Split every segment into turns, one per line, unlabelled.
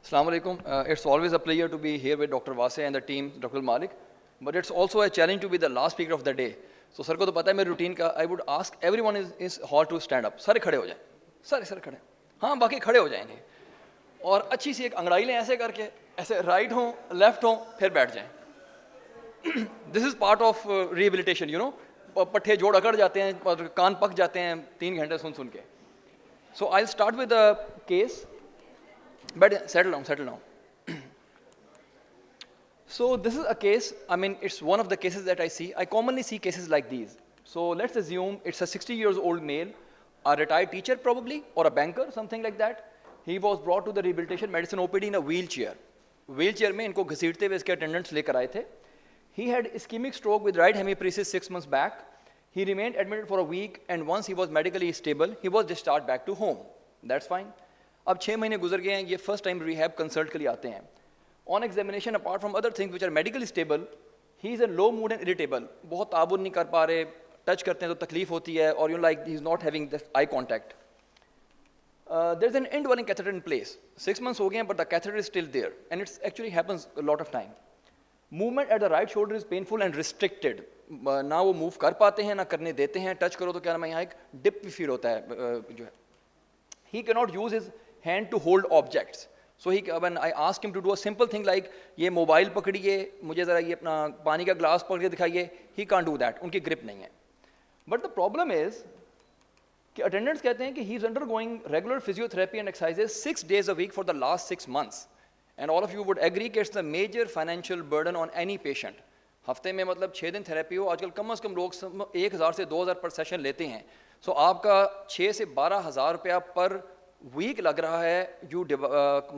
Assalamu alaikum. It's always a pleasure to be here with Dr. Wase and the team, Dr. Malik. But it's also a challenge to be the last speaker of the day. So sir को तो पता है मेरी routine का. I would ask everyone is hall to stand up. सारे खड़े हो जाएं. सारे खड़े. हाँ बाकी खड़े हो जाएंगे. और अच्छी सी एक अंगड़ाई लें ऐसे करके, ऐसे राइट हो, लेफ्ट हो, फिर बैठ जाएं. This is part of rehabilitation, you know. पट्ठे जोड़ अकड़ जाते हैं और कान पक जाते हैं 3 घंटे सुन के. So I'll start with the case. But settle down. So this is a case, I mean, it's one of the cases that I see. I commonly see cases like these. So let's assume it's a 60 years old male, a retired teacher probably, or a banker, something like that. He was brought to the rehabilitation medicine OPD in a wheelchair. Wheelchair में इनको घसीटते हुए इसके attendants लेकर आए थे. He had ischemic stroke with right hemiparesis 6 months back. He remained admitted for a week, and once he was medically stable, he was discharged back to home. That's fine. अब 6 महीने गुजर गए हैं, ये फर्स्ट टाइम रिहैब कंसल्ट के लिए आते हैं. On examination apart from other things which are medically stable, he is a low mood and irritable. बहुत ताबुन नहीं कर पा रहे, टच करते हैं तो तकलीफ होती है, और you like he is not having the eye contact. There is an indwelling catheter in place. 6 months हो गए हैं but the catheter is still there and it's actually happens a lot of time. Movement at the right shoulder is painful and restricted. ना वो move कर पाते हैं ना करने देते हैं. टच करो तो क्या नाम है, यहाँ एक डिप भी फील होता है जो है. He can not use his hand to hold objects. So when I ask him to do a simple thing like ये मोबाइल पकड़िए, मुझे ज़रा ये अपना पानी का ग्लास पकड़ के दिखाइए, he can't do that. उनकी grip नहीं है. But the problem is कि attendants कहते हैं कि he is undergoing regular physiotherapy and exercises 6 days a week for the last 6 months. And all of you would agree कि it's a major financial burden on any patient. हफ्ते में मतलब 6 दिन therapy हो, आजकल कम से कम लोग 1000 से 2000 पर सेशन लेते हैं. So आपका 6 से 12,000 रुपया पर वीक लग रहा है. You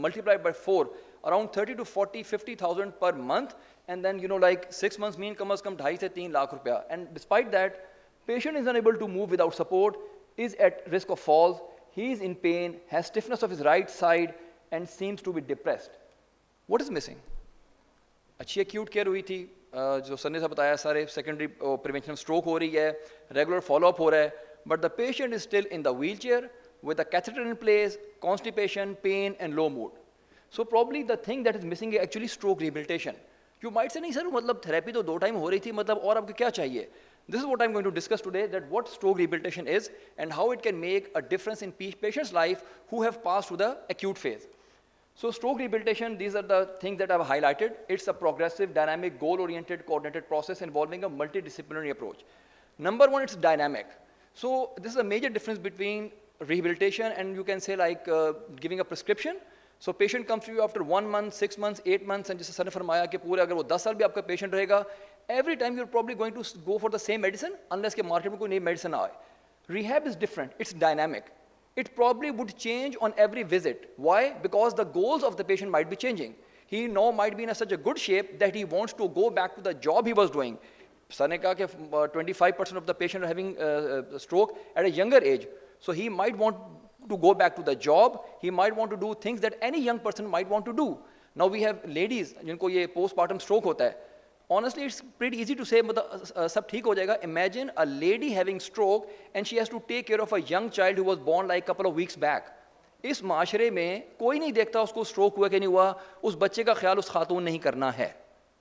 multiply by 4, around 30 to 40, 50,000 per month, and then you know like 6 months mean कम से कम 2.5 से 3 लाख रुपया. And despite that patient is unable to move without support, is at risk of falls, he is in pain, has stiffness of his right side and seems to be depressed. What is missing? अच्छी acute care हुई थी, जो sir ने सब बताया, सारे secondary prevention stroke हो रही है, रेगुलर फॉलोअप हो रहा है, but the patient is still in the wheel chair with a catheter in place, constipation, pain and low mood. So probably the thing that is missing is actually stroke rehabilitation. You might say नहीं sir मतलब therapy तो 2 time हो रही थी, मतलब और आपको क्या चाहिए? This is what I'm going to discuss today, that what stroke rehabilitation is and how it can make a difference in patient's life who have passed through the acute phase. So stroke rehabilitation, these are the things that I've highlighted. It's a progressive, dynamic, goal-oriented, coordinated process involving a multidisciplinary approach. Number one, it's dynamic. So this is a major difference between rehabilitation and you can say like giving a prescription. So patient comes to you after 1 month, 6 months, 8 months, and जैसे sir ने फरमाया कि पूरे अगर वो 10 साल भी आपका patient रहेगा, every time you're probably going to go for the same medicine unless के market में कोई नई medicine आए. Rehab is different, it's dynamic. It probably would change on every visit. Why? Because the goals of the patient might be changing. He now might be in such a good shape that he wants to go back to the job he was doing. Sir ने कहा कि 25% of the patient are having stroke at a younger age. So he might want to go back to the job. He might want to do things that any young person might want to do. Now we have ladies जिनको ये postpartum stroke होता है. Honestly, it's pretty easy to say मतलब सब ठीक हो जाएगा. Imagine a lady having stroke and she has to take care of a young child who was born like couple of weeks back. इस माशरे में कोई नहीं देखता उसको stroke हुआ कि नहीं हुआ. उस बच्चे का ख्याल उस खातून नहीं करना है.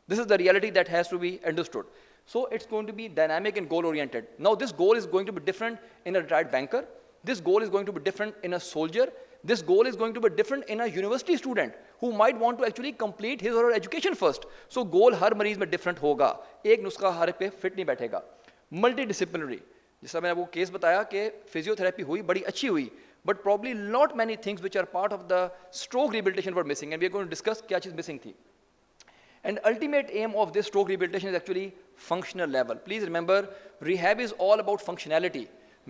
This is the reality that has to be understood. So it's going to be dynamic and goal oriented. Now this goal is going to be different in a retired banker. This goal is going to be different in a soldier. This goal is going to be different in a university student who might want to actually complete his or her education first. So goal हर मरीज में different होगा. एक नुस्खा हर पे fit नहीं बैठेगा. Multidisciplinary. जैसा मैंने आपको केस बताया कि फिजियोथेरेपी हुई, बड़ी अच्छी हुई, but probably not many things which are part of the stroke rehabilitation were missing, and we are going to discuss क्या चीज़ missing थी. And ultimate aim of this stroke rehabilitation is actually functional level. Please remember, rehab is all about functionality.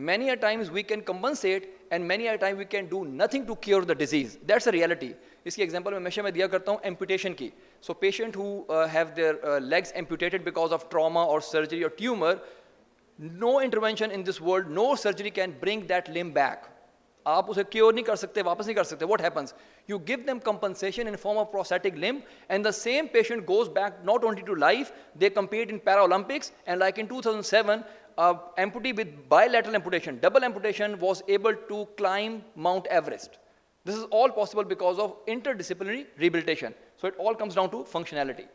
Many a times we can compensate and many a time we can do nothing to cure the disease. That's a reality. इसकी example मैं हमेशा मैं दिया करता हूँ amputation की. So patient who have their legs amputated because of trauma or surgery or tumor, no intervention in this world, no surgery can bring that limb back. आप उसे क्योर नहीं कर सकते, वापस नहीं कर सकते. What happens? You give them compensation in form of prosthetic limb, and the same patient goes back not only to life, they compete in Paralympics, and like in 2007, amputee with bilateral amputation, double amputation, was able to climb Mount Everest. This is all possible because of interdisciplinary rehabilitation. So it all comes down to functionality.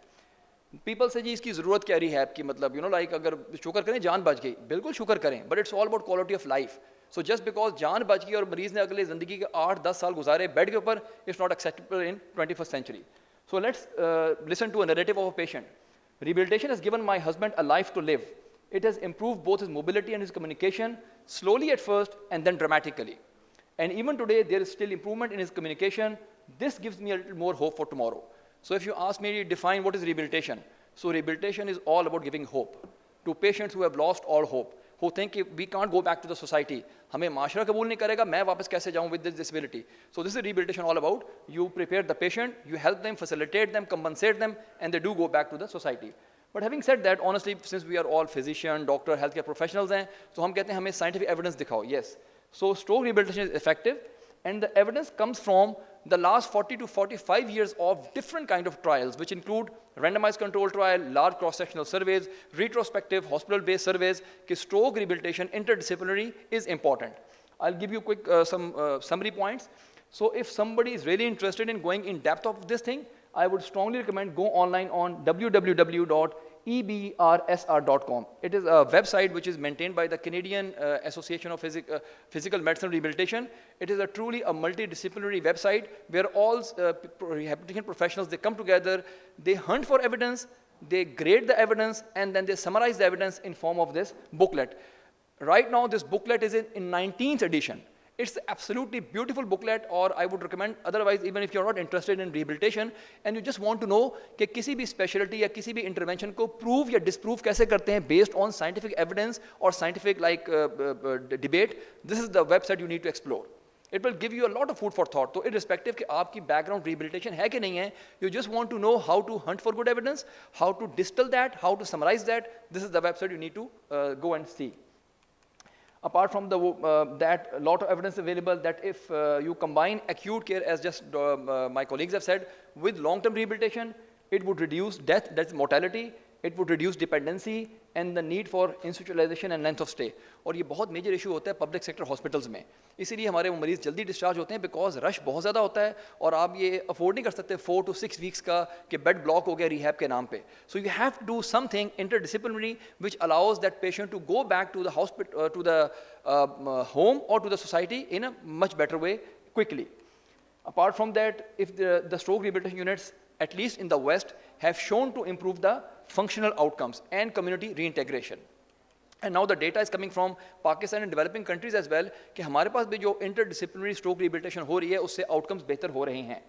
People say जी इसकी ज़रूरत क्या rehab की, मतलब like अगर शुक्र करें जान बच गई, बिल्कुल शुक्र करें, but it's all about quality of life. So just because जान बच गई और मरीज़ ने अगले ज़िंदगी के 8-10 साल गुजारे बेड के ऊपर, it's not acceptable in 21st century. So let's listen to a narrative of a patient. Rehabilitation has given my husband a life to live. It has improved both his mobility and his communication, slowly at first and then dramatically. And even today, there is still improvement in his communication. This gives me a little more hope for tomorrow. So if you ask me to define what is rehabilitation, so rehabilitation is all about giving hope to patients who have lost all hope, who think we can't go back to the society. हमें माशरा कबूल नहीं करेगा, मैं वापस कैसे जाऊँ with this disability. So this is rehabilitation all about. You prepare the patient, you help them, facilitate them, compensate them, and they do go back to the society. But having said that, honestly, since we are all physician, doctor, healthcare professionals हैं, so हम कहते हैं हमें scientific evidence दिखाओ. Yes. So stroke rehabilitation is effective, and the evidence comes from the last 40 to 45 years of different kind of trials, which include randomized control trial, large cross-sectional surveys, retrospective hospital-based surveys. That stroke rehabilitation interdisciplinary is important. I'll give you quick some summary points. So if somebody is really interested in going in depth of this thing, I would strongly recommend go online on www.ebrsr.com. It is a website which is maintained by the Canadian Association of Physical Medicine Rehabilitation. It is truly a multidisciplinary website where all rehabilitation professionals, they come together, they hunt for evidence, they grade the evidence, and then they summarize the evidence in form of this booklet. Right now, this booklet is in 19th edition. It's absolutely beautiful booklet, or I would recommend, otherwise, even if you're not interested in rehabilitation and you just want to know कि किसी भी specialty या किसी भी intervention को prove या disprove कैसे करते हैं based on scientific evidence or scientific debate, this is the website you need to explore. It will give you a lot of food for thought. So irrespective कि आपकी background rehabilitation है कि नहीं है, you just want to know how to hunt for good evidence, how to distill that, how to summarize that, this is the website you need to go and see. Apart from that, a lot of evidence available that if you combine acute care, as just my colleagues have said, with long-term rehabilitation, it would reduce death, that's mortality, it would reduce dependency and the need for institutionalization and length of stay. और ये बहुत major issue होता है public sector hospitals में, इसीलिए हमारे मरीज जल्दी डिस्चार्ज होते हैं बिकॉज रश बहुत ज़्यादा होता है और आप ये अफोर्ड नहीं कर सकते 4 to 6 वीक्स का कि बेड ब्लॉक हो गया रिहैब के नाम पे. So you have to do something interdisciplinary which allows that patient to go back to the hospital, to the home or to the society in a much better way quickly. Apart from that, if the stroke rehabilitation units, at least in the West, have shown to improve the functional outcomes and community reintegration. And now the data is coming from Pakistan and developing countries as well कि हमारे पास भी जो interdisciplinary stroke rehabilitation हो रही है उससे outcomes बेहतर हो रहे हैं.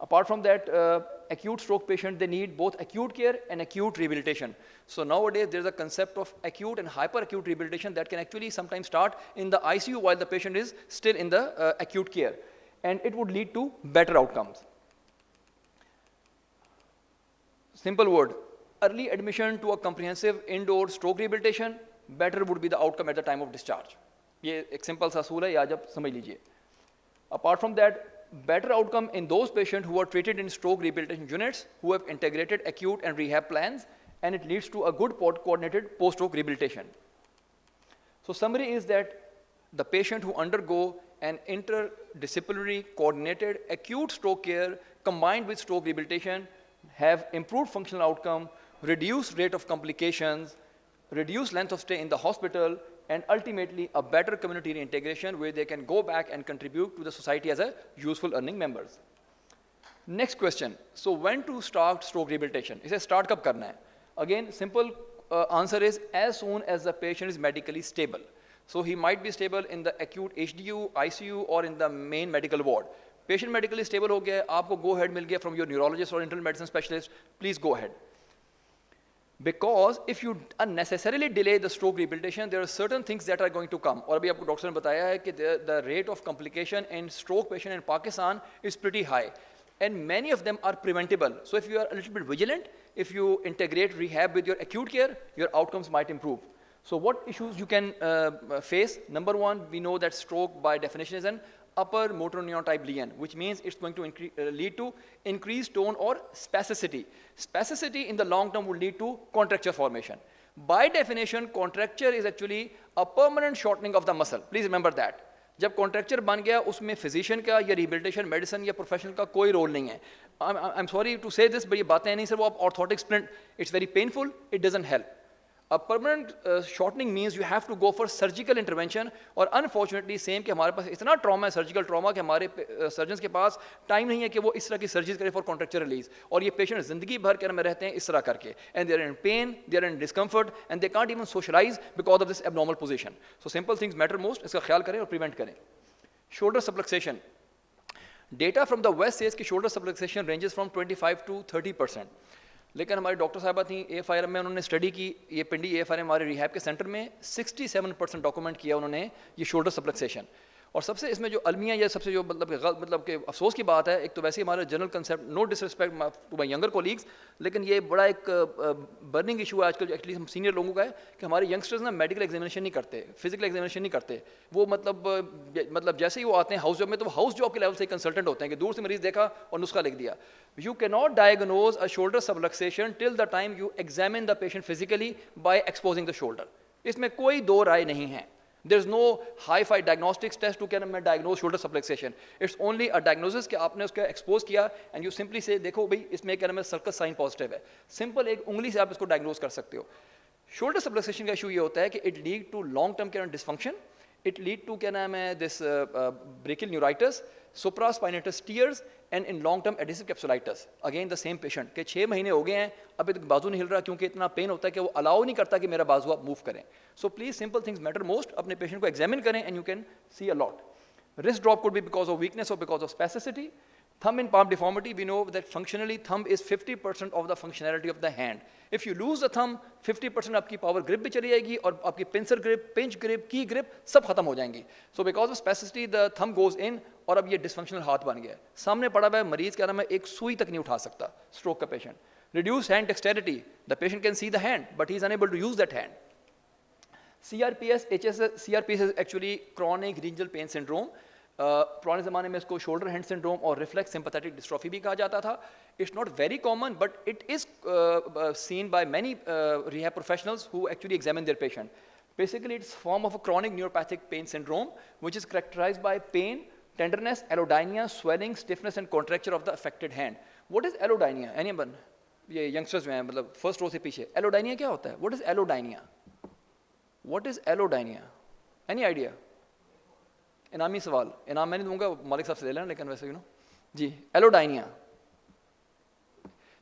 Apart from that, acute stroke patients, they need both acute care and acute rehabilitation. So nowadays, there's a concept of acute and hyperacute rehabilitation that can actually sometimes start in the ICU while the patient is still in the acute care. And it would lead to better outcomes. Simple word, early admission to a comprehensive indoor stroke rehabilitation, better would be the outcome at the time of discharge. ये एक simple सा असूल है, या जब समझ लीजिए. Apart from that, better outcome in those patients who are treated in stroke rehabilitation units who have integrated acute and rehab plans, and it leads to a good coordinated post-stroke rehabilitation. So summary is that the patient who undergo an interdisciplinary coordinated acute stroke care combined with stroke rehabilitation have improved functional outcome, reduced rate of complications, reduced length of stay in the hospital, and ultimately a better community reintegration where they can go back and contribute to the society as a useful earning members. Next question, so when to start stroke rehabilitation? It says start kab karna hai? Again, simple answer is as soon as the patient is medically stable. So he might be stable in the acute HDU, ICU or in the main medical ward. Patient medically stable ho gaya, aapko go ahead mil gaya from your neurologist or internal medicine specialist, please go ahead. Because if you unnecessarily delay the stroke rehabilitation, there are certain things that are going to come. और अभी आपको doctor ने बताया है कि the rate of complication in stroke patient in Pakistan is pretty high, and many of them are preventable. So if you are a little bit vigilant, if you integrate rehab with your acute care, your outcomes might improve. So what issues you can face? Number one, we know that stroke by definition is an upper motor neuron type lesion, which means it's going to lead to increased tone or spasticity. Spasticity in the long term will lead to contracture formation. By definition, contracture is actually a permanent shortening of the muscle. Please remember that. जब contracture बन गया उसमें physician का या rehabilitation medicine या professional का कोई role नहीं है. आई एम सॉरी टू से दिस, बट ये बातें नहीं सर, वो आप orthotic splint, it's very painful, it doesn't help. A permanent shortening means you have to go for surgical intervention. और unfortunately same कि हमारे पास इतना trauma है, surgical trauma, कि हमारे surgeons के पास time नहीं है कि वो इस तरह की surgeries करें for contracture release. और ये patient ज़िंदगी भर के में रहते हैं इस तरह करके, and they are in pain, they are in discomfort, and they can't even socialize because of this abnormal position. So simple things matter most. इसका ख्याल करें और prevent करें. Shoulder subluxation. Data from the West says कि shoulder subluxation ranges from 25 to 30%. लेकिन हमारी doctor साहबा थी AFIRM में, उन्होंने स्टडी की, ये पिंडी AFIRM हमारे रिहैब के सेंटर में 67% डॉक्यूमेंट किया उन्होंने ये शोल्डर सबलक्सेशन. और सबसे इसमें जो अलमिया या सबसे जो मतलब कि अफसोस की बात है, एक तो वैसे ही हमारा general concept, no disrespect to my younger colleagues, लेकिन ये बड़ा एक बर्निंग इशू है आजकल एक्चुअली हम सीनियर लोगों का है कि हमारे यंगस्टर्स ना मेडिकल एग्जामिनेशन नहीं करते, फिजिकल एग्जामिनेशन नहीं करते. वो मतलब जैसे ही वो आते हैं हाउस जॉब में, तो वो हाउस जॉब के लेवल से कंसल्टेंट होते हैं कि दूर से मरीज देखा और नुस्खा लिख दिया. You cannot diagnose a shoulder subluxation till the time you examine the patient physically by exposing the shoulder. इसमें कोई दो राय नहीं है. There is no hi-fi diagnostics test to can diagnose shoulder subluxation. It's only a diagnosis कि आपने उसका expose किया and you simply say देखो भाई इसमें क्या नाम है सर्कस साइन पॉजिटिव है. सिंपल एक उंगली से आप इसको डायग्नोज कर सकते हो. शोल्डर सबलक्सेशन का इशू ये होता है कि it lead to long term क्या डिसफंक्शन, इट लीड टू क्या नाम है this brachial neuritis, supraspinatus tears, and in long term adhesive capsulitis. Again the same patient के 6 महीने हो गए हैं, अभी तक बाजू नहीं हिल रहा क्योंकि इतना पेन होता है कि वो अलाउ नहीं करता कि मेरा बाजू आप मूव करें. So please simple things matter most. अपने पेशेंट को एग्जामिन करें and you can see a lot. Wrist drop could be because of weakness or because of spasticity. Thumb in palm deformity, we know that functionally thumb is 50% of the functionality of the hand. If you lose the thumb, 50% आपकी power grip भी चली जाएगी और आपकी pincer grip, pinch grip, key grip सब खत्म हो जाएंगी. So because of spasticity, the thumb goes in और अब ये dysfunctional हाथ बन गया है. सामने पड़ा हुआ है मरीज क्या नाम है एक सुई तक नहीं उठा सकता, stroke का patient. Reduced hand dexterity, the patient can see the hand but he is unable to use that hand. CRPS, HSS, CRPS is actually chronic regional pain syndrome. पुराने ज़माने में इसको शोल्डर हैंड सिंड्रोम और reflex sympathetic dystrophy भी कहा जाता था. It's not very common but it is seen by many rehab professionals who actually examine their patient. Basically, it's a form of a chronic neuropathic pain syndrome, which is characterized by pain, tenderness, allodynia, swelling, stiffness, and contracture of the affected hand. What is allodynia? Anyone? ये youngsters जो हैं मतलब first row से पीछे. Allodynia क्या होता है? What is allodynia? What is allodynia? Any idea? इनामी सवाल, इनाम मैं नहीं दूंगा, मालिक साहब से ले लेना, लेकिन वैसे you know ji. Allodynia.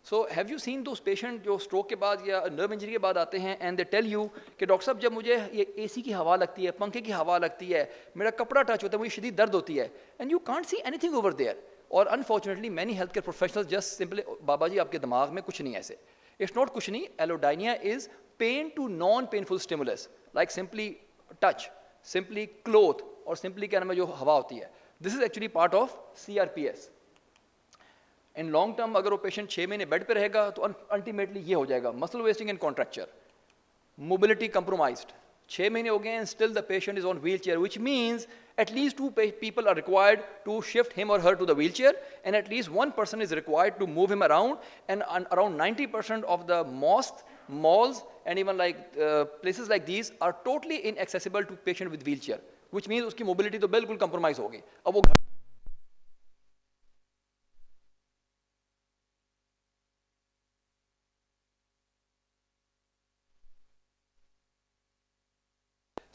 So have you seen those patient जो स्ट्रोक के बाद या नर्व इंजरी के बाद आते हैं एंड दे टेल यू कि डॉक्टर साहब जब मुझे ये AC की हवा लगती है, पंखे की हवा लगती है, मेरा कपड़ा टच होता है, मुझे शदीद दर्द होती है, and you can't see anything over there. और unfortunately many health care professionals just simply बाबा जी आपके दिमाग में कुछ नहीं है ऐसे. इट्स नॉट कुछ नहीं. Allodynia is pain to non painful stimulus like simply touch, simply cloth और सिंपली क्या नाम है जो हवा होती है. This is actually part of CRPS. In long term अगर वो पेशेंट 6 महीने बेड पे रहेगा तो अल्टीमेटली ये हो जाएगा muscle wasting and contracture, mobility compromised. 6 महीने हो गए and still the patient is on wheel chair, which means at least 2 people are required to shift him or her to the wheelchair, and at least 1 person is required to move him around, and around 90% of the mosques, malls, and even like places like these are totally inaccessible to patient with wheelchair, which means उसकी mobility तो बिल्कुल compromise होगी. अब वो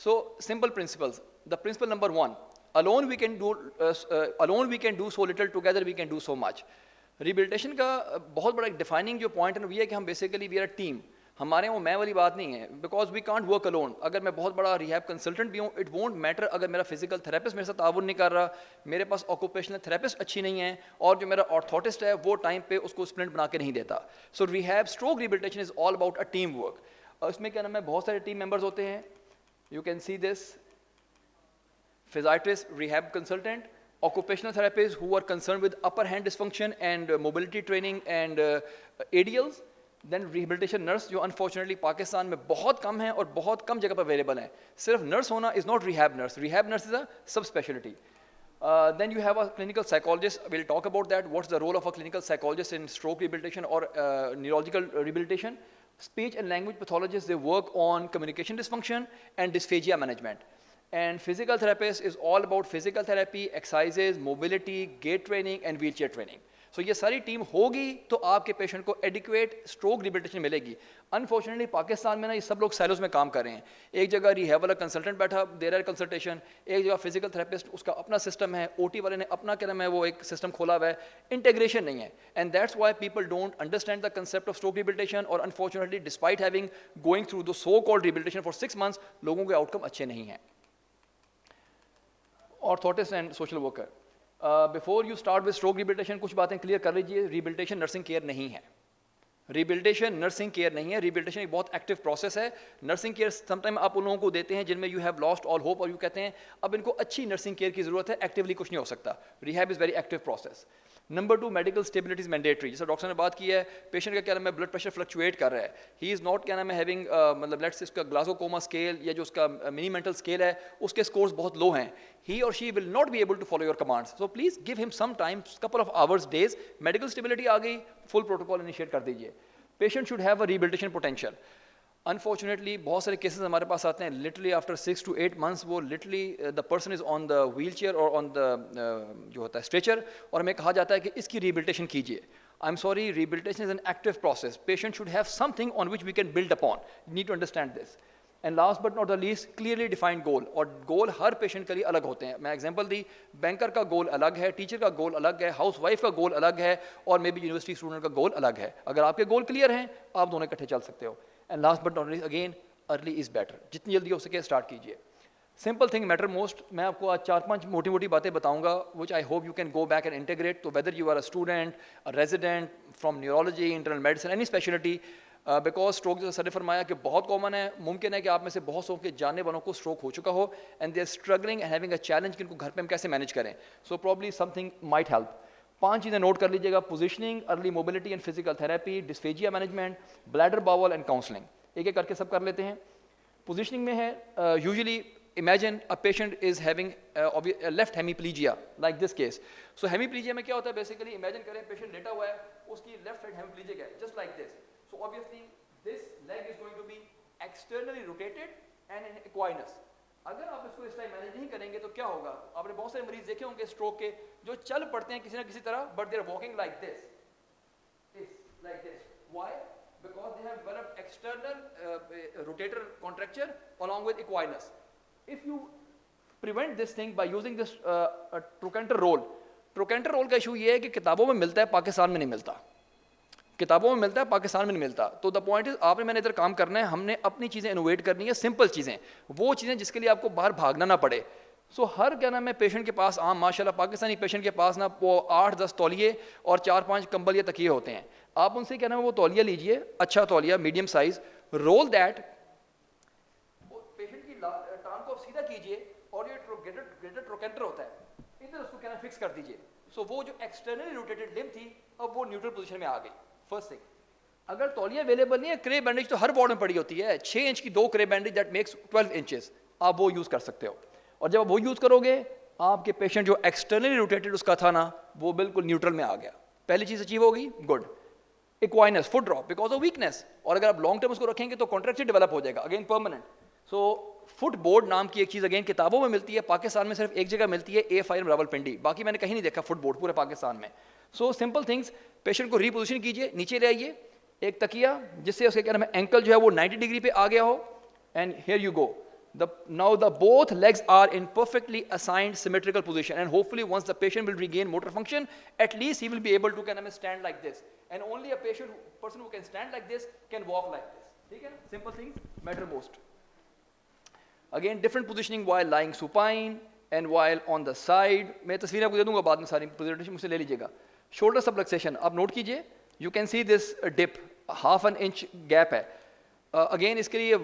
So simple principles. The principle number 1: alone we can do so little, together we can do so much. Rehabilitation का बहुत बड़ा defining जो point है वो ये है कि हम basically we are a team. हमारे वो मैं वाली बात नहीं है, because we can't work alone. अगर मैं बहुत बड़ा rehab consultant भी हूँ, it won't matter अगर मेरा physical therapist मेरे साथ ताउन नहीं कर रहा, मेरे पास occupational therapist अच्छी नहीं है, और जो मेरा orthotist है वो टाइम पे उसको sprint बना के नहीं देता. So rehab stroke rehabilitation is all about a team work. इसमें क्या नाम है बहुत सारे team members होते हैं. You can see this: physiatrist, rehab consultant, occupational therapists who are concerned with upper hand dysfunction and mobility training and ADLs. Then rehabilitation nurse जो unfortunately Pakistan में बहुत कम है और बहुत कम जगह पर available है. सिर्फ nurse होना is not rehab nurse. Rehab nurse is a subspecialty. Then you have a clinical psychologist. We'll talk about that. What's the role of a clinical psychologist in stroke rehabilitation or neurological rehabilitation? Speech and language pathologists, they work on communication dysfunction and dysphagia management. And physical therapist is all about physical therapy, exercises, mobility, gait training and wheelchair training. So ये सारी team होगी तो आपके patient को adequate stroke rehabilitation मिलेगी. Unfortunately Pakistan में ना ये सब लोग साइलोज में काम कर रहे हैं. एक जगह रिहैब वाला कंसल्टेंट बैठा, देर आर कंसल्टेशन, एक जगह फिजिकल थेरेपिस्ट उसका अपना सिस्टम है, ओटी वाले ने अपना क्या नाम है वो एक सिस्टम खोला हुआ है, इंटीग्रेशन नहीं है. And that's why people don't understand the concept of stroke rehabilitation. और unfortunately despite having going through the so called rehabilitation for 6 months, लोगों के आउटकम अच्छे नहीं हैं. Orthotist and social worker, before you start with stroke rehabilitation कुछ बातें clear कर लीजिए. रिहेबिलिटेशन नर्सिंग केयर नहीं है. रिहेबिलिटेशन नर्सिंग केयर नहीं है. रिहेबिलिटेशन एक बहुत एक्टिव प्रोसेस है. नर्सिंग केयर समटाइम आप उन लोगों को देते हैं जिनमें you have lost all hope और यू कहते हैं अब इनको अच्छी नर्सिंग केयर की जरूरत है, एक्टिवली कुछ नहीं हो सकता. Rehab is very active process. Number 2, medical stability is mandatory. जैसे डॉक्टर ने बात की है, पेशेंट का क्या नाम है ब्लड प्रेशर फ्लक्चुएट कर रहा है, ही इज़ नॉट क्या नाम है हैविंग मतलब लेट्स इसका ग्लासगो कोमा स्केल या जो उसका मिनी मेंटल स्केल है उसके स्कोर्स बहुत लो हैं, he or she will not be able to follow your commands. So please give him some time, couple of hours, days. Medical stability आ गई, full protocol initiate कर दीजिए. Patient should have a rehabilitation potential. Unfortunately बहुत सारे cases हमारे पास आते हैं, literally after 6 to 8 months वो literally the person is on the wheelchair or on the जो होता है stretcher और हमें कहा जाता है कि इसकी rehabilitation कीजिए. I'm sorry, rehabilitation is an active process. Patient should have something on which we can build upon. You need to understand this. And last but not the least, clearly defined goal. और goal हर patient के लिए अलग होते हैं. मैं example दी, banker का गोल अलग है, टीचर का गोल अलग है, हाउसवाइफ का गोल अलग है और मे बी यूनिवर्सिटी स्टूडेंट का गोल अलग है. अगर आपके गोल क्लियर हैं आप दोनों इकट्ठे चल सकते हो. And last but not least again, early is better. जितनी जल्दी हो सके स्टार्ट कीजिए. Simple thing matter most. मैं आपको आज 4-5 मोटी मोटी बातें बताऊंगा which I hope you can go back and integrate. तो whether you are a student, a resident from neurology, internal medicine, any speciality, because stroke जैसे सर ने फरमाया कि बहुत कॉमन है. मुमकिन है कि आप में से बहुत सौ के जानने वालों को स्ट्रोक हो चुका हो and they are struggling and having a challenge कि इनको घर पे हम कैसे मैनेज करें. So probably something might help. 5 चीज़ें नोट कर लीजिएगा: positioning, early mobility and physical therapy, dysphagia management, bladder bowel and counselling. एक एक करके सब कर लेते हैं. पोजिशनिंग में है usually imagine a patient is having left hemiplegia like this case. So hemiplegia में क्या होता है basically, imagine करें patient लेटा हुआ है, उसकी left side hemiplegic है just like this. So obviously this leg is going to be externally rotated and in equinus. अगर आप इसको इस टाइम मैनेज नहीं करेंगे तो क्या होगा? आपने बहुत सारे मरीज देखे होंगे स्ट्रोक के जो चल पड़ते हैं किसी ना किसी तरह, but they are walking like this. Like this. Why? Because they have developed external rotator contracture along with equinus. If you prevent this thing by using this trochanter roll, trochanter roll का issue ये है कि किताबों में मिलता है, पाकिस्तान में नहीं मिलता. किताबों में मिलता है, पाकिस्तान में नहीं मिलता. तो द पॉइंट इज आपने मैंने इधर काम करना है, हमने अपनी चीज़ें इनोवेट करनी है, सिंपल चीज़ें, वो चीज़ें जिसके लिए आपको बाहर भागना ना पड़े. सो हर क्या नाम है पेशेंट के पास, माशाल्लाह पाकिस्तानी पेशेंट के पास ना वो 8-10 तौलिए और 4-5 कंबल या तकिए होते हैं. आप उनसे क्या नाम है वो तौलिया लीजिए, अच्छा तौलिया medium size, roll that, patient की टांग को सीधा कीजिए और ये ग्रेटर ट्रोकेंटर होता है, इधर उसको क्या फिक्स कर दीजिए. सो वो जो एक्सटर्नली रोटेटेड लिम्ब थी अब वो न्यूट्रल पोजीशन में आ गई. फर्स्ट थिंग, अगर तौलिया अवेलेबल नहीं है, क्रे बैंडेज तो हर वार्ड में पड़ी होती है, 6 इंच की 2 क्रे बैंडेज दैट मेक्स 12 इंचेस, आप वो यूज़ कर सकते हो. और जब आप वो यूज़ करोगे आपके पेशेंट जो एक्सटर्नली रोटेटेड उसका था ना वो बिल्कुल न्यूट्रल में आ गया. पहली चीज़ अचीव होगी, good. Equinus, foot drop because of weakness, और अगर आप लॉन्ग टर्म उसको रखेंगे तो कॉन्ट्रैक्चर डेवलप हो जाएगा, अगेन परमानेंट. सो फुट बोर्ड नाम की एक चीज़ अगेन किताबों में मिलती है, पाकिस्तान में सिर्फ एक जगह मिलती है, A5 रावलपिंडी, बाकी मैंने कहीं नहीं देखा फुट बोर्ड पूरे पाकिस्तान में. सो सिंपल थिंग्स, पेशेंट को रीपोजिशन कीजिए, नीचे ले आइए, एक तकिया जिससे उसके क्या नाम है एंकल जो है वो 90 डिग्री पे आ गया हो, and here you go. Now the both legs are in perfectly assigned symmetrical position, and hopefully once the patient will regain motor function, at least he will be able to kind of stand like this, and only a person who can stand like this can walk like this. ठीक है, simple things matter most. Again different positioning while lying supine and while on the side. मैं तस्वीरें आपको दे दूंगा बाद में, सारी presentation मुझसे ले लीजिएगा. Shoulder subluxation आप नोट कीजिए, you can see this dip, half an inch gap है. अगेन इसके लिए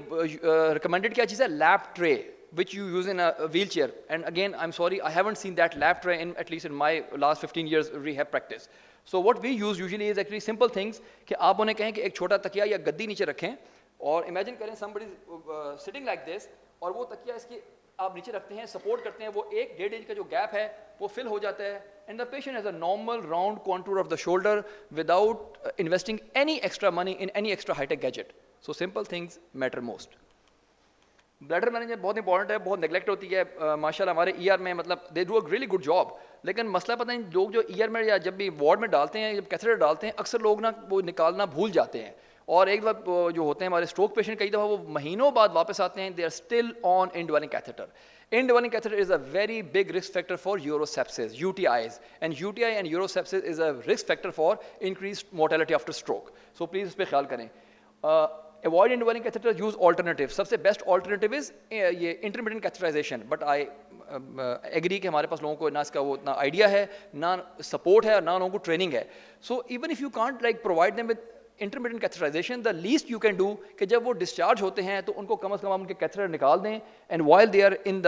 रिकमेंडेड क्या चीज़ है, lap tray which you use in a wheelchair. And again I am sorry I haven't seen that lap tray in at least in my last 15 years rehab practice. So what we use usually is actually simple things कि आप उन्हें कहें कि एक छोटा तकिया या गद्दी नीचे रखें और इमेजिन करें समबडी सिटिंग लाइक दिस, और वो तकिया इसकी आप नीचे रखते हैं, सपोर्ट करते हैं, वो 1-1.5 इंच का जो गैप है वो फिल हो जाता है, and the patient has a normal round contour of the shoulder without investing any extra money in any extra high tech gadget. So simple things matter most. Bladder management बहुत important है, बहुत neglect होती है। माशाल्लाह हमारे ईआर में मतलब they do a really good job, लेकिन मसला पता नहीं लोग जो ईआर में या जब भी वार्ड में डालते हैं, जब कैथेटर डालते हैं, अक्सर लोग ना वो निकालना भूल जाते हैं। और एक बार जो होते हैं हमारे स्ट्रोक पेशेंट, कई दफ़ा वो महीनों बाद वापस आते हैं, they are still on indwelling catheter. Indwelling catheter is a very big risk factor for urosepsis, UTIs, and UTI and urosepsis is a risk factor for increased mortality after stroke. So please इस पे ख्याल करें. Avoid indwelling catheter, use alternative. सबसे best alternative is ये intermittent catheterization. But I agree कि हमारे पास लोगों को ना इसका वो इतना idea है, ना support है, ना लोगों को training है. So even if you can't like provide them with intermediate catheterisation, the least you can do कि जब वो डिस्चार्ज होते हैं तो उनको कम से कम आप उनके कैथेटर निकाल दें, and while they are in the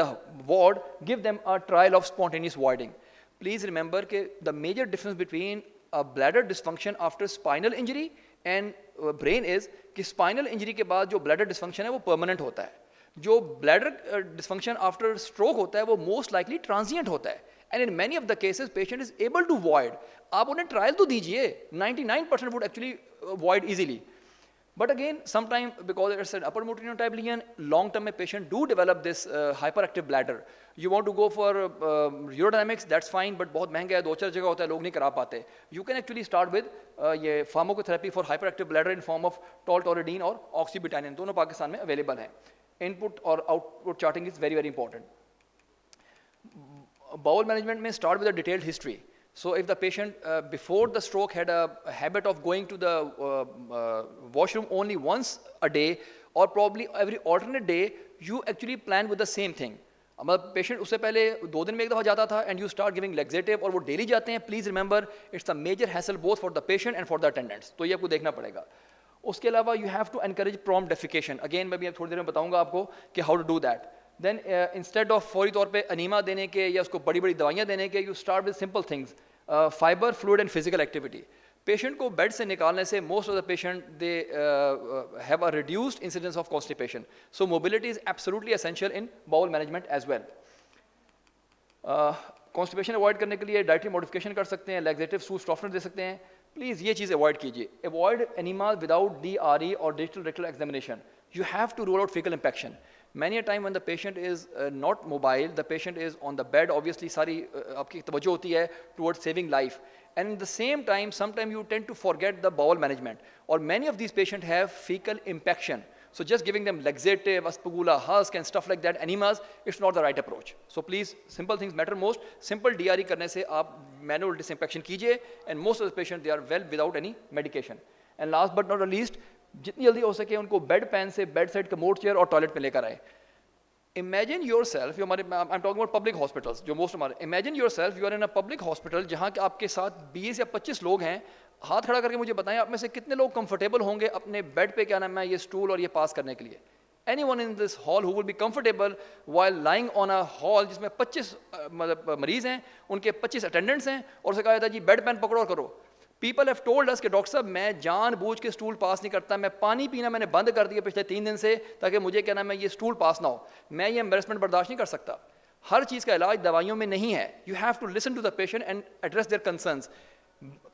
ward give them a trial of spontaneous voiding. Please remember कि the major difference between a bladder dysfunction after spinal injury and brain is कि स्पाइनल इंजरी के बाद जो bladder dysfunction है वो permanent होता है, जो ब्लैडर डिसफंक्शन आफ्टर स्ट्रोक होता है वो मोस्ट लाइकली ट्रांजिएंट होता है. And in many of the cases, patient is able to void. आप उन्हें ट्रायल तो दीजिए, 99% would actually void easily. But again, sometimes because it's an upper motor neuron type lesion, long term में patient do develop this hyperactive bladder. You want to go for urodynamics, that's fine, but बहुत महंगा है, 2-4 जगह होता है, लोग नहीं करा पाते. You can actually start with ये pharmacotherapy for hyperactive bladder in form of toltauridine और oxybutynin. दोनों पाकिस्तान में available हैं. Input और output charting is very very important. Bowel management may start with a detailed history. So if the patient before the stroke had a habit of going to the washroom only once a day or probably every alternate day, you actually plan with the same thing. मतलब patient उससे पहले 2 दिन में एक दफ़ा जाता था and you start giving laxative और वो डेली जाते हैं, please remember it's a major hassle both for the patient and for the attendants. तो ये आपको देखना पड़ेगा. उसके अलावा you have to encourage prompt defecation. Again मैं भी अब थोड़ी देर में बताऊंगा आपको कि how to do that. Then instead of फौरी तौर पे अनीमा देने के या उसको बड़ी बड़ी दवाइयाँ देने के, you start with simple things, fibre, fluid and physical activity. Patient को बेड से निकालने से most of the patient they have a reduced incidence of constipation. So mobility is absolutely essential in bowel management as well. Constipation avoid करने के लिए dietary modification कर सकते हैं, लैक्सेटिव सूट सॉफ्टनर दे सकते हैं. प्लीज़ ये चीज़ अवॉइड कीजिए. अवॉइड एनीमा विदाउट DRE और digital rectal examination. You have to rule out fecal impaction. Many a time when the patient is not mobile, the patient is on the bed, obviously सारी आपकी तवज्जो होती है towards saving life. And at the same time, sometimes you tend to forget the bowel management. Or many of these patients have fecal impaction. So just giving them laxative, aspagula, husk and stuff like that, enemas, it's not the right approach. So please, simple things matter most. Simple DRE करने से आप manual disinfection कीजिए, and most of the patients they are well without any medication. And last but not the least, जितनी जल्दी हो सके उनको bedpan से बेड साइड कमोड चेयर और टॉयलेट में लेकर आए. इमेजिन योर सेल्फ, जो हमारे I am talking about public hospitals जो मोस्ट हमारे, imagine yourself you are in a public hospital जहाँ के आपके साथ 20 या 25 लोग हैं. हाथ खड़ा करके मुझे बताएं आप में से कितने लोग कंफर्टेबल होंगे अपने बेड पे, क्या नाम है, ये स्टूल और ये पास करने के लिए. Anyone in this hall who will be comfortable while lying on a hall जिसमें 25 मतलब मरीज हैं, उनके 25 अटेंडेंट्स हैं और उसे कहा जाता है जी बेड पैन पकड़ो और करो. People have told us कि डॉक्टर साहब मैं जानबूझ के स्टूल पास नहीं करता, मैं पानी पीना मैंने बंद कर दिया पिछले 3 दिन से ताकि मुझे क्या नाम है ये स्टूल पास ना हो. मैं ये एम्बेरसमेंट बर्दाश्त नहीं कर सकता. हर चीज़ का इलाज दवाइयों में नहीं है. You have to listen to the patient and address their concerns.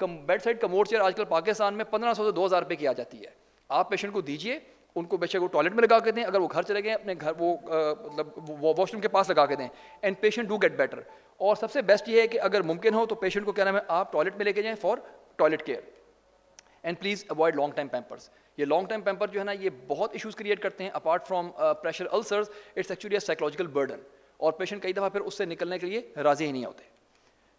Bedside commode chair आजकल पाकिस्तान में 1500 से 2000 रुपये की आ जाती है. आप पेशेंट को दीजिए, उनको बेशक वो टॉयलेट में लगा के दें, अगर वो घर चले गए अपने घर वो मतलब वॉशरूम के पास लगा के दें, and patient do get better. और सबसे बेस्ट ये है कि अगर मुमकिन हो तो पेशेंट को क्या नाम है आप टॉयलेट में लेके जाएँ for toilet care. And please avoid long time Pampers. ये लॉन्ग टाइम पैम्पर जो है ना ये बहुत इश्यूज क्रिएट करते हैं. Apart from pressure ulcers, it's actually a psychological burden. और पेशेंट कई दफ़ा फिर उससे निकलने के लिए राजी ही नहीं होते.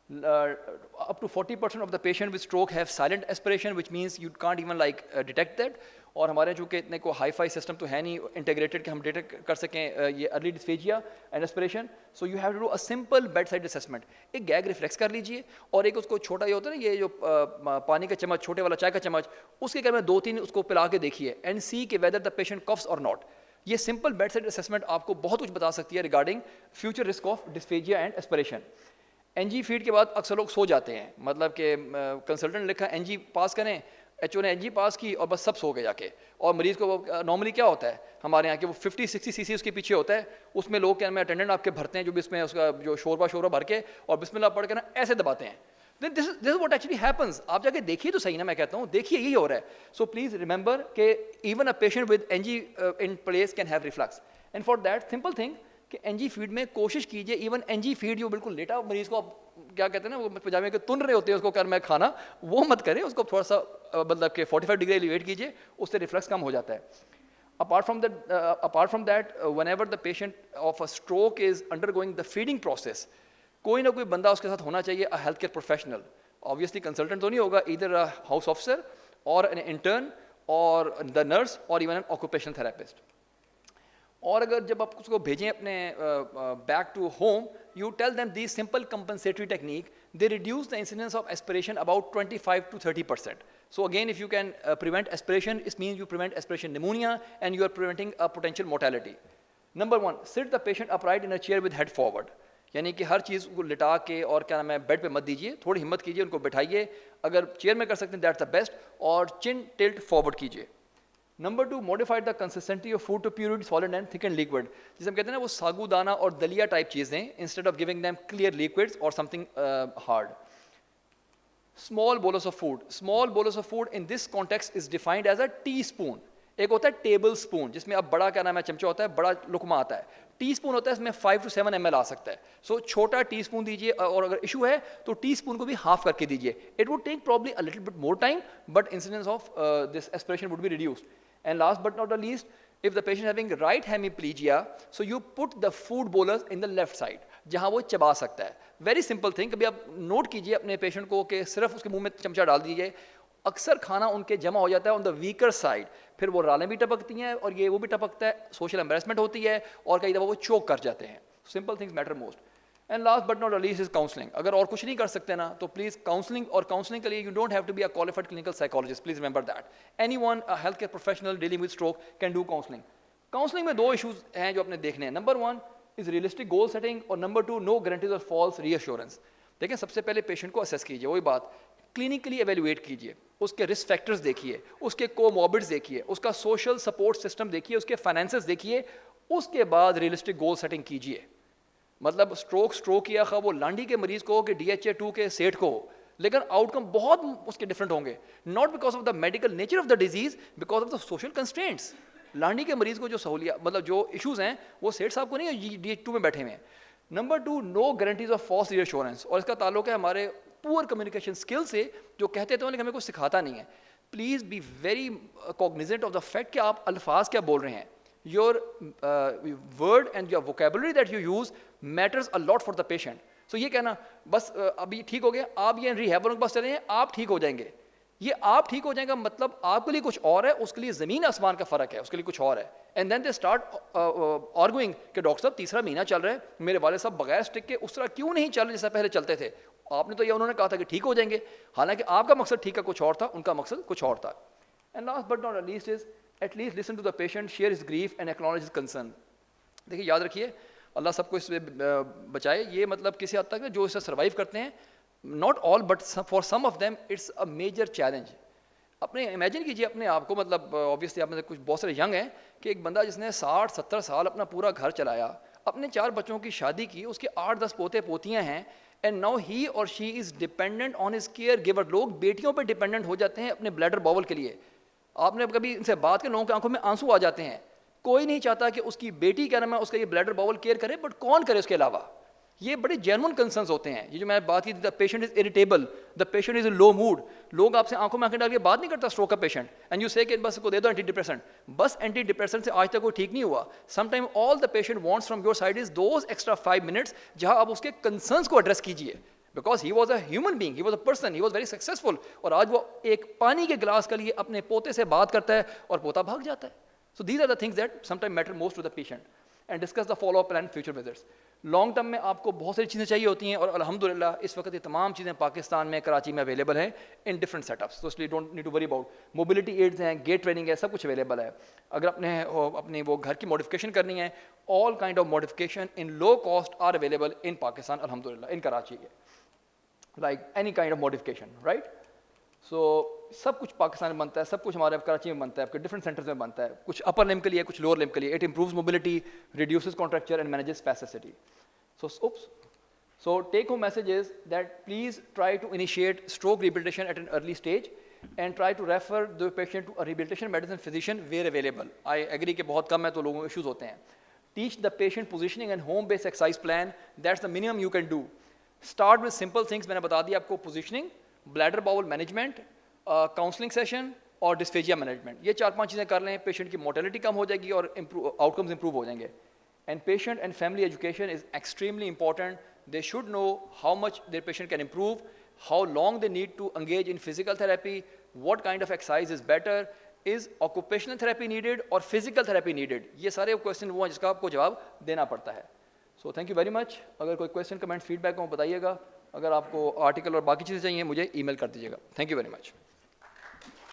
Up to 40% of the patient with stroke have silent aspiration, which means you can't even like detect that. और हमारे चूँकि इतने को हाई फाई सिस्टम तो है नहीं इंटीग्रेटेड कि हम डिटेक्ट कर सकें ये early dysphagia and aspiration. So you have to do a simple bedside assessment. एक गैग रिफ्लेक्स कर लीजिए और एक उसको छोटा ये होता है ना ये जो पानी का चम्मच, छोटे वाला चाय का चम्मच, उसके घर में 2-3 उसको पिला के देखिए एंड सी कि वेदर द पेशेंट कफ्स और नॉट. ये सिंपल बेड साइड असेसमेंट आपको बहुत कुछ बता सकती है regarding future risk of dysphagia and aspiration. NG feed के बाद अक्सर लोग सो जाते हैं, मतलब कि कंसल्टेंट ने लिखा NG पास करें, HO ने NG पास की और बस सब सो गए जाके. और मरीज़ को नॉर्मली क्या होता है हमारे यहाँ के वो 50-60 cc उसके पीछे होता है, उसमें लोग क्या मैं अटेंडेंट आपके भरते हैं जो भी इसमें उसका जो शोरबा भर के और बिस्मिल्लाह पढ़ के ना ऐसे दबाते हैं. This is what actually happens. आप जाके देखिए तो सही ना, मैं कहता हूँ देखिए यही हो रहा है. सो प्लीज़ रिमेंबर कि even a patient with NG in place can have reflux. And for that simple thing कि एनजी फीड में कोशिश कीजिए, इवन एनजी फीड जो बिल्कुल लेटा मरीज को आप क्या कहते हैं ना, वो पजामे के तुन रहे होते हैं उसको कर मैं खाना, वो मत करें, उसको थोड़ा सा मतलब कि 45 डिग्री एलिवेट कीजिए, उससे रिफ्लक्स कम हो जाता है. Apart from that, whenever the patient of a stroke is undergoing the feeding process, कोई ना कोई बंदा उसके साथ होना चाहिए, a healthcare professional. Obviously consultant तो नहीं होगा, either a house officer or an intern or the nurse or even an occupational therapist. और अगर जब आप उसको भेजें अपने back to home, you tell them these simple compensatory technique, they reduce the incidence of aspiration about 25 to 30%. So again, if you can prevent aspiration, it means you prevent aspiration pneumonia and you are preventing a potential mortality. Number one, sit the patient upright in a chair with head forward. यानी कि हर चीज़ को लिटा के और क्या नाम है bed पे मत दीजिए, थोड़ी हिम्मत कीजिए, उनको बैठाइए, अगर चेयर में कर सकते हैं दैट्स द बेस्ट, और चिन टिल्ट फॉरवर्ड कीजिए. Number two, modified the consistency of food to pure solid and thick and liquid. जिसे हम कहते हैं ना वो सागुदाना और दलिया टाइप चीज़ें, instead of giving them clear liquids और something hard. Small bolus of food. Small bolus of food in this context is defined as a teaspoon. एक होता है टेबल स्पून, जिसमें अब बड़ा क्या नाम है चमचा होता है, बड़ा लुकमा आता है. टी स्पून होता है, इसमें 5 to 7 ml आ सकता है. सो छोटा टी स्पून दीजिए, और अगर इशू है तो टी स्पून को भी हाफ करके दीजिए. It would take probably a little bit more time, but incidence of this aspiration would be reduced. And last but not the least, if the patient having right hemiplegia, so you put the food bolus in the left side, जहाँ वो चबा सकता है. Very simple thing, कभी आप note कीजिए अपने patient को कि सिर्फ उसके मुंह में चमचा डाल दीजिए, अक्सर खाना उनके जमा हो जाता है ऑन द वीकर साइड, फिर वो रालें भी टपकती हैं और ये वो भी टपकता है, सोशल एम्बेरसमेंट होती है और कई दफ़ा वो चोक कर जाते हैं. Simple things matter most. And last but not least is counselling. अगर और कुछ नहीं कर सकते ना तो प्लीज़ काउंसलिंग, और काउंसलिंग के लिए you don't have to be a qualified clinical psychologist, please remember that. Anyone, a health care professional dealing with stroke can do counselling. Counselling में 2 इश्यूज हैं जो आपने देखने हैं. Number 1 is realistic goal setting, और number 2 no guarantees और false reassurance. देखें, सबसे पहले पेशेंट को असेस कीजिए, वही बात, क्लिनिकली एवेल्युएट कीजिए, उसके रिस्क फैक्टर्स देखिए, उसके कोमॉर्बिड्स देखिए, उसका सोशल सपोर्ट सिस्टम देखिए, उसके फाइनेंसेस देखिए, उसके बाद रियलिस्टिक गोल सेटिंग कीजिए. मतलब स्ट्रोक किया खा वो लांडी के मरीज को हो कि DHA2 के सेठ को हो, लेकिन आउटकम बहुत उसके डिफरेंट होंगे, not because of the medical nature of the disease, because of the social constraints. लांडी के मरीज को जो सहूलियत मतलब जो इश्यूज हैं वो सेठ साहब को नहीं है, DHA2 में बैठे हुए हैं. Number 2, no guarantees of false reassurance, और इसका ताल्लुक है हमारे पुअर कम्युनिकेशन स्किल से, जो कहते थे लेकिन हमें कुछ सिखाता नहीं है. Please be very cognizant of the fact कि आप अल्फाज क्या बोल रहे हैं. Your word and your vocabulary that you use matters a lot for the patient. So ये कहना बस अभी ठीक हो गया, आप ये रिहैब के पास चले हैं, आप ठीक हो जाएंगे, ये आप ठीक हो जाएगा मतलब आपके लिए कुछ और है, उसके लिए ज़मीन आसमान का फ़र्क है, उसके लिए कुछ और है. And then they start arguing कि डॉक्टर साहब 3रा महीना चल रहा है, मेरे वाले साहब बगैर स्टिक के उस तरह क्यों नहीं चल रहे जैसा पहले चलते थे. आपने तो ये उन्होंने कहा था कि ठीक हो जाएंगे, हालांकि आपका मकसद ठीक का कुछ और था, उनका मकसद कुछ और था. And last but not least is at least listen to the patient, share his grief and acknowledge his concern. देखिए, याद रखिए, अल्लाह सबको इससे बचाए. ये मतलब किसी हद तक जो इसे सर्वाइव करते हैं, not all but for some of them it's a major challenge. अपने इमेजिन कीजिए अपने आप को, मतलब ऑब्वियसली आप में कुछ बहुत सारे यंग हैं कि एक बंदा जिसने 60-70 साल अपना पूरा घर चलाया, अपने 4 बच्चों की शादी की, उसके 8-10 पोते पोतियां हैं, एंड नाउ ही और she is dependent on his care giver. लोग बेटियों पे डिपेंडेंट हो जाते हैं अपने ब्लैडर बाउल के लिए. आपने कभी इनसे बात के, लोगों की आंखों में आंसू आ जाते हैं. कोई नहीं चाहता कि उसकी बेटी क्या नाम है उसका ये ब्लैडर बाउल केयर करे, बट कौन करे उसके अलावा. ये बड़े जेन्युइन कंसर्न्स होते हैं. ये जो मैं बात की, the patient is irritable, the patient is in low mood. लोग आपसे आंखों में आंखें डाल के बात नहीं करता स्ट्रोक का पेशेंट, एंड यू से कि बस को दे दो एंटी डिप्रेसेंट. बस एंटी डिप्रेसेंट से आज तक कोई ठीक नहीं हुआ. Sometime all the patient wants from your side is those extra 5 minutes जहां आप उसके कंसर्न्स को एड्रेस कीजिए, because he was a human being, he was a person, he was very successful, और आज वो एक पानी के गिलास के लिए अपने पोते से बात करता है और पोता भाग जाता है. So these are the things that sometime matter most to the patient. And discuss the follow up plan future visits. Long term में आपको बहुत सारी चीज़ें चाहिए होती हैं, और अल्हम्दुलिल्लाह इस वक्त ये तमाम चीज़ें पाकिस्तान में, कराची में अवेलेबल हैं इन डिफरेंट सेटअप्स. तो इसलिए don't need to worry about. Mobility aids हैं, गेट ट्रेनिंग है, सब कुछ अवेलेबल है. अगर अपने वो घर की मॉडिफिकेशन करनी है, all kind of modification in low cost are available in Pakistan अल्हम्दुलिल्लाह, in Karachi, like any kind of modification, right. So सब कुछ पाकिस्तान में बनता है, सब कुछ हमारे कराची में बनता है, आपके डिफरेंट सेंटर्स में बनता है. कुछ अपर लिम्ब के लिए, कुछ लोअर लिम्ब के लिए. It improves mobility, reduces contracture and manages spasticity. So take home message is that please try to initiate stroke rehabilitation at an early stage and try to refer the patient to a rehabilitation medicine physician where available. I agree कि बहुत कम है तो लोगों को issues होते हैं. teach the patient positioning and home-based exercise plan. That's the minimum you can do. Start with simple things. मैंने बता दिया आपको positioning, bladder bowel management, counseling session और dysphagia management. ये 4-5 चीज़ें कर लें, patient की mortality कम हो जाएगी और outcomes improve हो जाएंगे. And patient and family education is extremely important. They should know how much their patient can improve, how long they need to engage in physical therapy, what kind of exercise is better, is occupational therapy needed or physical therapy needed. ये सारे question वो हैं जिसका आपको जवाब देना पड़ता है. So thank you very much. अगर कोई क्वेश्चन कमेंट फीडबैक हो बताइएगा. अगर आपको आर्टिकल और बाकी चीज़ें चाहिए मुझे ईमेल कर दीजिएगा. Thank you very much.